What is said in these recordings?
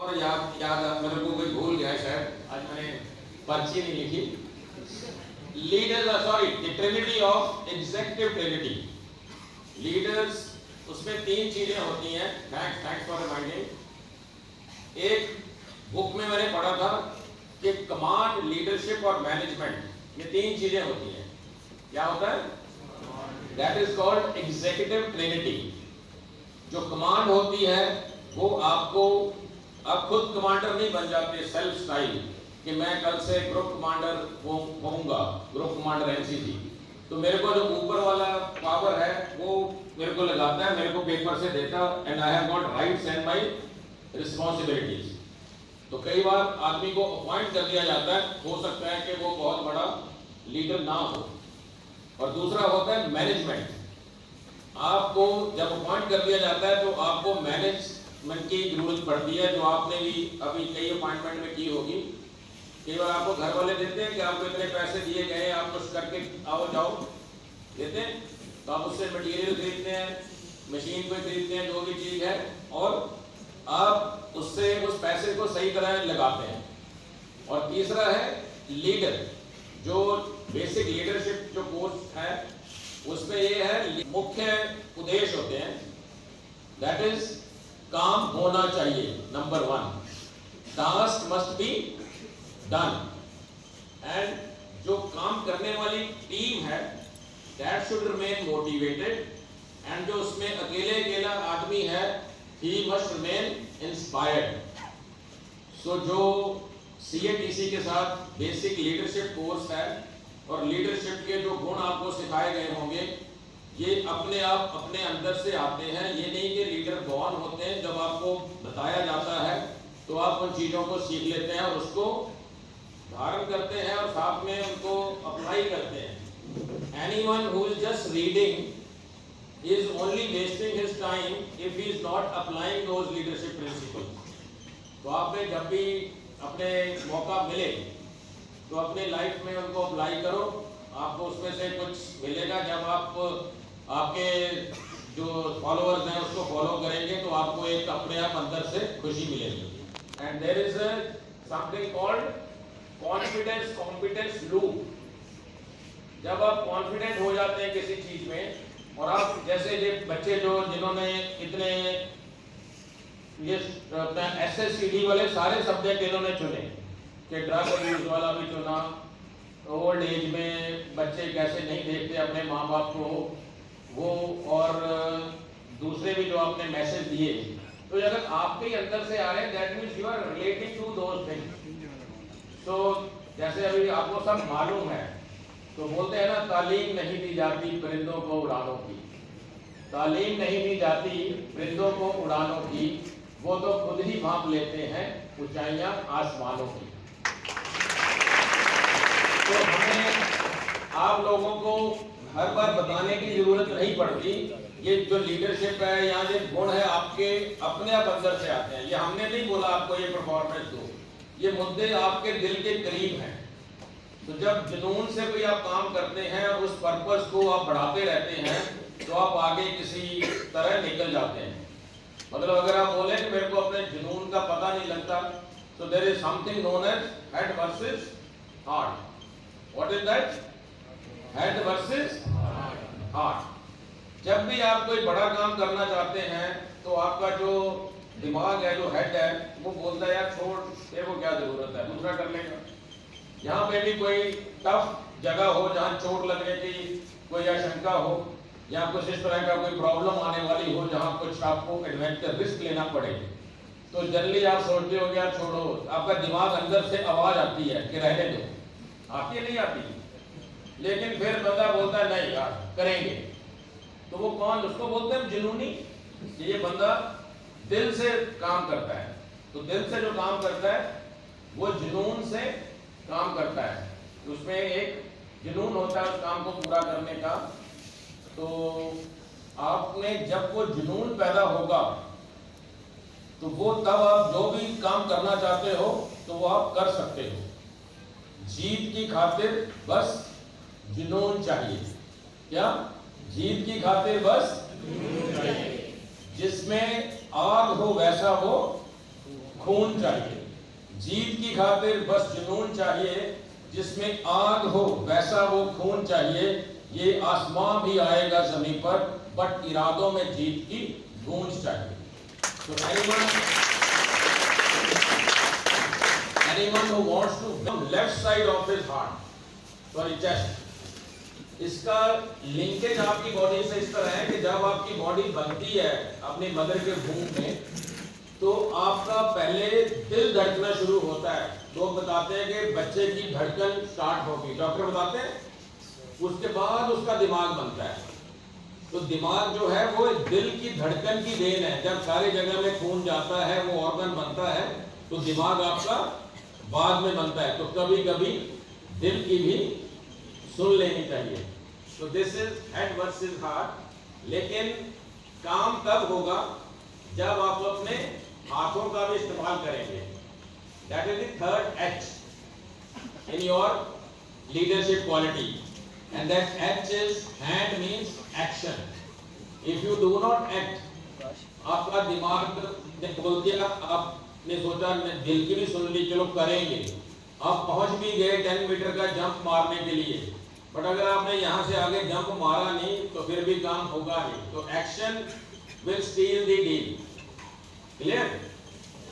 और याद याद मेरे को कोई भूल गया शायद, आज मैंने पर्ची नहीं लिखी। Leaders sorry the Trinity of executive Trinity. Leaders उसमें तीन चीजें होती हैं। Thanks for reminding. एक बुक में मैंने पढ़ा था कि कमांड, लीडरशिप और मैनेजमेंट, ये तीन चीजें होती हैं। क्या होता है? That is called executive Trinity. जो कमांड होती है वो आपको, आप खुद कमांडर नहीं बन जाते सेल्फ स्टाइल कि मैं कल से ग्रुप कमांडर होऊंगा, ग्रुप कमांडर एनसीसी। तो मेरे को जो ऊपर वाला पावर है वो मेरे को लगाता है, मेरे को पेपर से देता, and I have got rights and my responsibilities. तो कई बार आदमी को अपॉइंट कर दिया जाता है, हो सकता है कि वो बहुत बड़ा लीडर ना हो। और दूसरा होता है मैनेजमेंट। आपको जब अपॉइंट कर दिया जाता है तो आपको मैनेजमेंट की जरूरत पड़ती है, जो आपने भी अभी कई अपॉइंटमेंट में की होगी। कई बार आपको घर वाले देते हैं कि आपको इतने पैसे दिए गए, आप कुछ करके आओ जाओ, देते हैं, तो आप उससे मटेरियल खरीदते हैं, मशीन को खरीदते हैं, जो भी चीज है, और आप उससे उस पैसे को सही तरह लगाते हैं। और तीसरा है लीडर, जो बेसिक लीडरशिप जो कोर्स है उसमें ये है, मुख्य उद्देश्य होते हैं। दैट इज काम होना चाहिए, number 1, task must be done, and जो काम करने वाली टीम है that should remain motivated, and जो उसमें अकेला आदमी है ही मस्ट रिमेन इंस्पायर्ड। सो जो CATC के साथ बेसिक लीडरशिप कोर्स है और लीडरशिप के जो गुण आपको सिखाए गए होंगे, ये अपने आप अपने अंदर से आते हैं। ये नहीं कि लीडर बॉर्न होते हैं, जब आपको बताया जाता है तो आप उन चीज़ों को सीख लेते हैं और उसको धारण करते हैं और साथ में उनको अप्लाई करते हैं। Anyone who is just reading is only wasting his time if he is not applying those leadership principles. तो आपने जब भी अपने मौका मिले तो अपने लाइफ में उनको अप्लाई करो, आपको उसमें से कुछ मिलेगा। जब आप आपके जो फॉलोअर्स हैं उसको फॉलो करेंगे तो आपको एक अपने आप अंदर से खुशी मिलेगी। And there is something called confidence competence loop. जब आप कॉन्फिडेंट हो जाते हैं किसी चीज में, और आप जैसे ये बच्चे जो जिन्होंने इतने ये SSCD वाले सारे सब्जेक्ट इन्होंने चुने, कि ड्रग अब्यूज वाला भी चुना, ओल्ड एज में बच्चे कैसे नहीं देखते अपने माँ बाप को, वो और दूसरे भी जो आपने मैसेज दिए, तो अगर आपके अंदर से आ रहे हैं that means you are relating to those things. तो जैसे अभी आपको सब मालूम है, तो बोलते हैं ना, तालीम नहीं दी जाती परिंदों को उड़ानों की, तालीम नहीं दी जाती परिंदों को उड़ानों की, वो तो खुद ही भांप लेते हैं ऊंचाइयां आसमानों की। तो हमें आप लोगों को हर बार बताने की जरूरत नहीं पड़ती। ये जो लीडरशिप है या ये गुण है आपके अपने आप अंदर से आते हैं। ये हमने नहीं बोला आपको ये परफॉर्मेंस दो, ये मुद्दे आपके दिल के करीब हैं। तो जब जुनून से कोई आप काम करते हैं और उस पर्पस को आप बढ़ाते रहते हैं तो आप आगे किसी तरह निकल जाते हैं। मतलब अगर आप बोले कि मेरे को अपने जुनून का पता नहीं लगता, तो there is something known as head versus heart. What is that? Head versus heart. जब भी आप कोई बड़ा काम करना चाहते हैं तो आपका जो दिमाग है, जो हेड है, वो बोलता है यार छोड़, तेरे को क्या जरूरत है, दूसरा कर लेगा। यहाँ पे भी कोई टफ जगह हो जहाँ चोट लगने की कोई आशंका हो या कुछ इस तरह का कोई प्रॉब्लम आने वाली हो जहाँ कुछ आपको एडवेंचर रिस्क लेना पड़े, तो जनरली आप सोचते हो यार छोड़ो। आपका दिमाग अंदर से आवाज आती है कि रहने दो, आती नहीं आती, लेकिन फिर बंदा बोलता है नहीं यार करेंगे। तो वो कौन, उसको बोलते हैं जुनूनी। ये बंदा दिल से काम करता है, तो दिल से जो काम करता है वो जुनून से काम करता है, उसमें एक जुनून होता है उस काम को पूरा करने का। तो आपने जब वो जुनून पैदा होगा तो वो तब आप जो भी काम करना चाहते हो तो वो आप कर सकते हो। जीत की खातिर बस जुनून चाहिए। क्या? जीत की खातिर बस जुनून चाहिए। जिसमें आग हो वैसा वो खून चाहिए, जीत की खातिर बस जुनून चाहिए, जिसमें आग हो वैसा वो खून चाहिए, ये आसमां भी आएगा जमीन पर, बट इरादों में जीत की गूंज चाहिए। तो anyone who wants to become left side of his heart, sorry chest, इसका लिंकेज आपकी बॉडी से इस तरह है कि जब आपकी बॉडी बनती है अपनी मदर के भूख में, तो आपका पहले दिल धड़कना शुरू होता है। लोग बताते हैं कि बच्चे की धड़कन स्टार्ट होगी, डॉक्टर बताते हैं, उसके बाद उसका दिमाग बनता है। तो दिमाग जो है वो दिल की धड़कन की देन है। जब सारी जगह में खून जाता है, वो ऑर्गन बनता है, तो दिमाग आपका बाद में बनता है। तो कभी कभी दिल की भी सुन लेनी चाहिए। तो this is head versus heart. लेकिन काम तब होगा जब आप अपने हाथों का भी इस्तेमाल करेंगे। That is the third H in your leadership quality, and that H is hand means action. If you do not act, आपका दिमाग ने बोल दिया, आपने सोचा दिल की भी सुन ली, चलो करेंगे, आप पहुंच भी गए 10 मीटर का जंप मारने के लिए, बट अगर आपने यहां से आगे जंप मारा नहीं तो फिर भी काम होगा नहीं। तो action will steal the deal. Clear?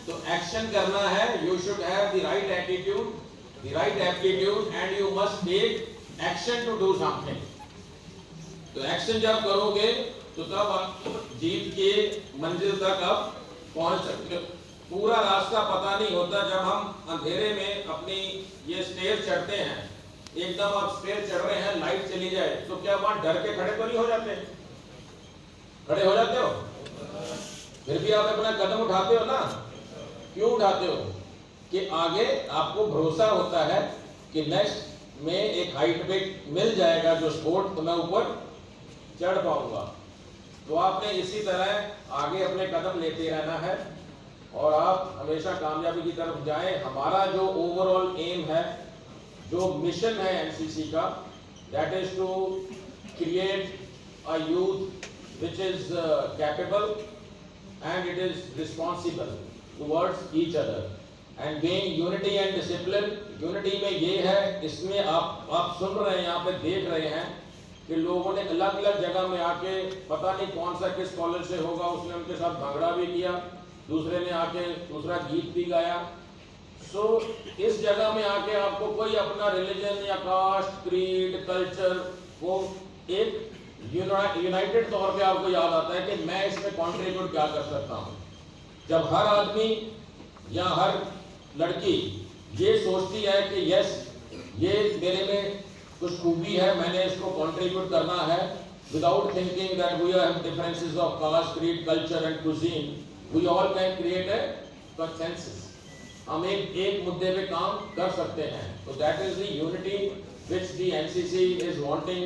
तो एक्शन करना है, you should have the right attitude, the right aptitude, and you must take action to do something. तो एक्शन जब करोगे तो तब आप जीत के मंजिल तक आप पहुंच सकते हो। पूरा रास्ता पता नहीं होता। जब हम अंधेरे में अपनी ये स्टेज चढ़ते हैं, एकदम आप स्टेज चढ़ रहे हैं, लाइट चली जाए, तो क्या वहां डर के खड़े तो नहीं हो जाते? खड़े हो जाते हो, फिर भी आप अपना कदम उठाते हो ना। क्यों उठाते हो? कि आगे आपको भरोसा होता है कि नेक्स्ट में एक हाइट पे मिल जाएगा जो स्पोर्ट, तो मैं ऊपर चढ़ पाऊंगा। तो आपने इसी तरह आगे अपने कदम लेते रहना है और आप हमेशा कामयाबी की तरफ जाएं। हमारा जो ओवरऑल एम है, जो मिशन है एनसीसी का, that is to create a youth which is capable and it is responsible towards each other and being unity and discipline। unity में ये है, इसमें आप सुन रहे हैं, यहाँ पे देख रहे हैं कि लोगों ने अलग अलग जगह में आके, पता नहीं कौन सा किस कॉलेज से होगा, उसने उनके साथ भंगड़ा भी किया, दूसरे ने आके दूसरा गीत भी गाया। सो इस जगह में आके आपको कोई अपना रिलीजन या कास्ट, क्रीड, कल्चर, वो एक यूनाइटेड तौर पे आपको याद आता है कि मैं इसमें कंट्रीब्यूट क्या कर सकता हूं। जब हर आदमी या हर लड़की ये सोचती है कि यस, ये मेरे में कुछ खूबी है, मैंने इसको कंट्रीब्यूट करना है, without thinking that we have differences of caste, creed, culture and cuisine, we all can create a consensus. हम एक मुद्दे पे काम कर सकते हैं। तो that is the unity which the NCC is wanting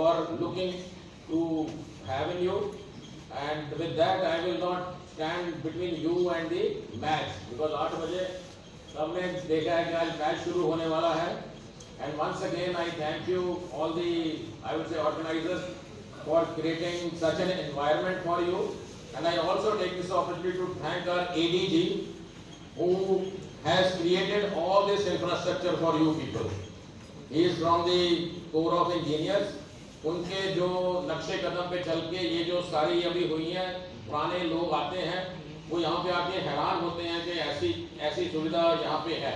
or looking to have in you, and with that I will not stand between you and the match, because 8 बजे सबने देखा है कि आज मैच शुरू होने वाला है। And once again I thank you all the, I would say, organizers for creating such an environment for you, and I also take this opportunity to thank our ADG who has created all this infrastructure for you people. He is from the Corps of Engineers. उनके जो नक्शे कदम पे चल के ये जो सारी अभी हुई हैं, पुराने लोग आते हैं, वो यहाँ पे आके हैरान होते हैं कि ऐसी सुविधा यहाँ पे है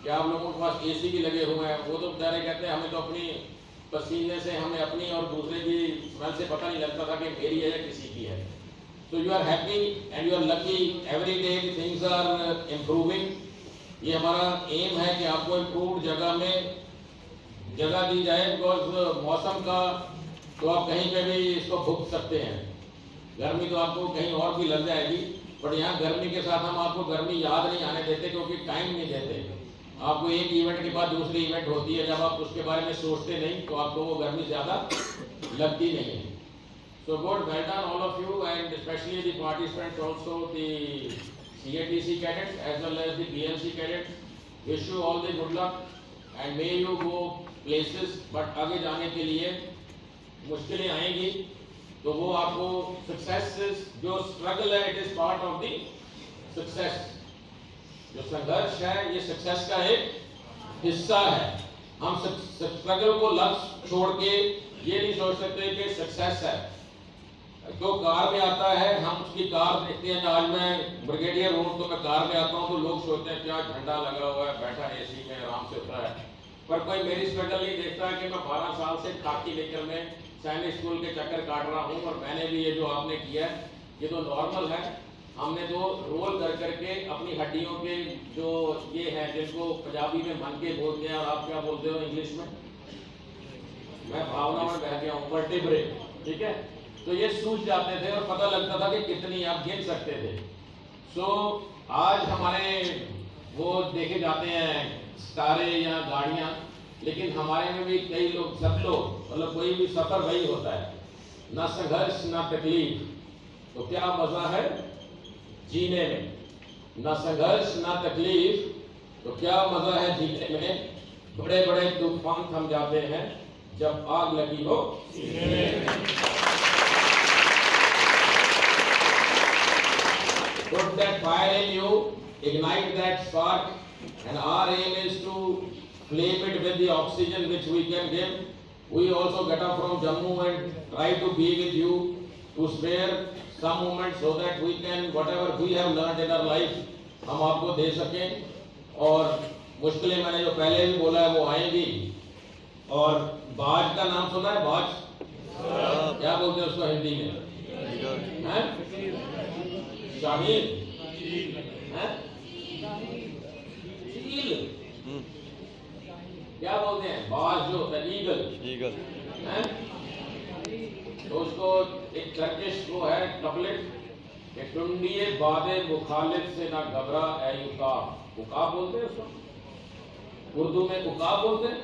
कि आप लोगों के पास एसी भी लगे हुए हैं। वो तो बेचारे कहते हैं हमें तो अपनी पसीने से, हमें अपनी और दूसरे की स्मेल से पता नहीं लगता था कि मेरी है या किसी की है। So you are happy and you are lucky, every day things are improving। ये हमारा एम है कि आपको इम्प्रूव्ड जगह में जगह दी जाए, बिकॉज मौसम का तो आप कहीं पे भी इसको भुग सकते हैं। गर्मी तो आपको कहीं और भी लग जाएगी, बट यहाँ गर्मी के साथ हम आपको गर्मी याद नहीं आने देते, क्योंकि टाइम नहीं देते। आपको एक इवेंट के बाद दूसरी इवेंट होती है, जब आप उसके बारे में सोचते नहीं तो आपको वो गर्मी ज़्यादा लगती नहीं है। So good, well done all of you, and especially the participants, also the CATC cadets as well as the BMC cadets. Wish you all the good luck and may you go places, but आगे जाने के लिए मुश्किलें आएंगी, तो वो आपको success, जो स्ट्रगल है, it is part of the success. जो संघर्ष है ये सक्सेस का एक हिस्सा है। हम स्ट्रगल को लक्ष्य छोड़ के ये नहीं सोच सकते कि सक्सेस है। जो कार में आता है हम उसकी कार देखते हैं। आज मैं ब्रिगेडियर हूँ तो मैं कार में आता हूँ तो लोग सोचते हैं क्या झंडा लगा हुआ है, बैठा एसी में आराम से उतरा है, पर कोई मेरी स्ट्रगल नहीं देखता कि मैं 12 साल से खाकी लेकर मैं सैनिक स्कूल के चक्कर काट रहा हूँ। और मैंने भी ये जो आपने किया है ये तो नॉर्मल है। हमने तो रोल कर करके अपनी हड्डियों के जो ये है जिनको पंजाबी में मन के बोलते हैं, और आप क्या बोलते हो इंग्लिश में, मैं भावना में बह गया हूँ, वर्टेब्रे, ठीक है, तो ये सूझ जाते थे और पता लगता था कि कितनी आप गिन सकते थे। सो आज हमारे वो देखे जाते हैं सितारे या गाड़ियां, लेकिन हमारे में भी कई लोग, सब लोग, मतलब कोई भी सफर वही होता है, ना संघर्ष ना तकलीफ, तो क्या मजा है जीने में। ना संघर्ष ना तकलीफ तो क्या मजा है जीने में। बड़े बड़े तूफान थम जाते हैं जब आग लगी हो सीने में। Put that fire in you, ignite that spark, and our aim is to flame it with the oxygen which we can give. We also get up from Jammu and try to be with you to spare some moments so that we can, whatever we have learned in our life, हम आपको दे सकें। और मुश्किलें मैंने जो पहले भी बोला है वो आएंगी। और बाज का नाम सुना है? बाज क्या बोलते हैं उसको हिंदी में? हैं? शाहीन हैं? चील क्या बोलते हैं? बाज जो होता है ईगल हैं? तो उसको एक टर्किश वो है कपलेट कि टुंडिये बादे मुखालिफ से ना घबरा ऐ उकाब। उकाब बोलते हैं उसको, उर्दू में उकाब बोलते हैं।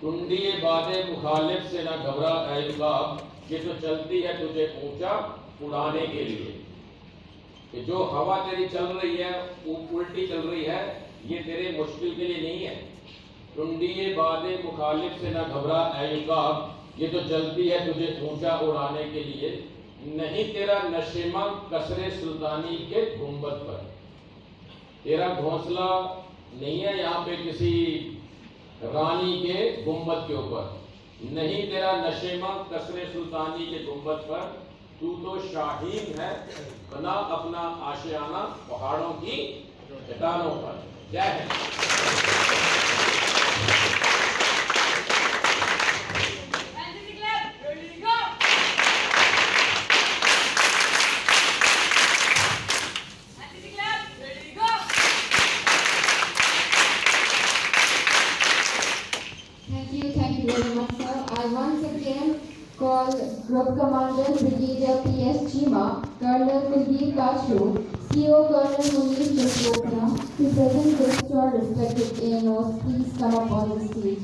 टुंडिये बादे मुखालिफ से ना घबरा ऐ उकाब, ये तो चलती है तुझे ऊंचा उड़ाने के लिए। कि जो हवा तेरी चल रही है वो उल्टी चल रही है, ये तेरे मुश्किल के लिए नहीं है। टुंडिये बादे मुखालिफ से ना घबरा ऐ उकाब, ये तो चलती है तुझे ऊंचा उड़ाने के लिए। नहीं तेरा नशेमा कसरे सुल्तानी के गुंबद पर, तेरा घोंसला नहीं है यहाँ पे किसी रानी के गुंबद के ऊपर। नहीं तेरा नशेमा कसरे सुल्तानी के गुंबद पर, तू तो शाहीन है बना अपना आशियाना पहाड़ों की चट्टानों पर। क्या है? Thank you very much, sir. I once again call Group Commander Brigadier P.S. Chima, Colonel Kuldeep Kashu, CO Colonel Munish Joswopia to present this to our respected ANOs. Please come up on the stage.